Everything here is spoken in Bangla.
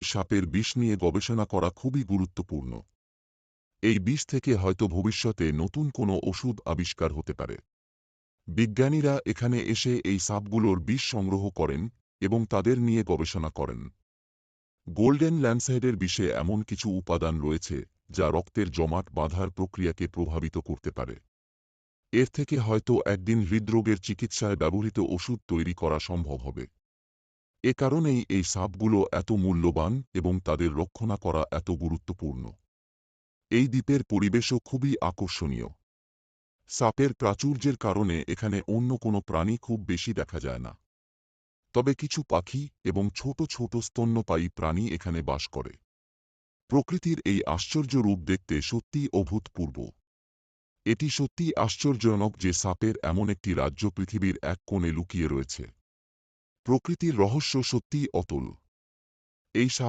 সাপের বিষ নিয়ে গবেষণা করা খুবই গুরুত্বপূর্ণ। এই বিষ থেকে হয়তো ভবিষ্যতে নতুন কোনো ওষুধ আবিষ্কার হতে পারে। বিজ্ঞানীরা এখানে এসে এই সাপগুলোর বিষ সংগ্রহ করেন এবং তাদের নিয়ে গবেষণা করেন। গোল্ডেন ল্যান্ডস্লাইডের বিষে এমন কিছু উপাদান রয়েছে যা রক্তের জমাট বাঁধার প্রক্রিয়াকে প্রভাবিত করতে পারে। এর থেকে হয়তো একদিন হৃদরোগের চিকিৎসায় ব্যবহৃত ওষুধ তৈরি করা সম্ভব হবে। এ কারণেই এই সাপগুলো এত মূল্যবান এবং তাদের রক্ষণা করা এত গুরুত্বপূর্ণ। এই দ্বীপের পরিবেশও খুবই আকর্ষণীয়। সাপের প্রাচুর্যের কারণে এখানে অন্য কোনো প্রাণী খুব বেশি দেখা যায় না। তবে কিছু পাখি এবং ছোট ছোট স্তন্যপায়ী প্রাণী এখানে বাস করে। প্রকৃতির এই আশ্চর্য রূপ দেখতে সত্যিই অভূতপূর্ব। এটি সত্যিই আশ্চর্যজনক যে সাপের এমন একটি রাজ্য পৃথিবীর এক কোণে লুকিয়ে রয়েছে। প্রকৃতির রহস্য সত্যিই অতুল। এই সাপ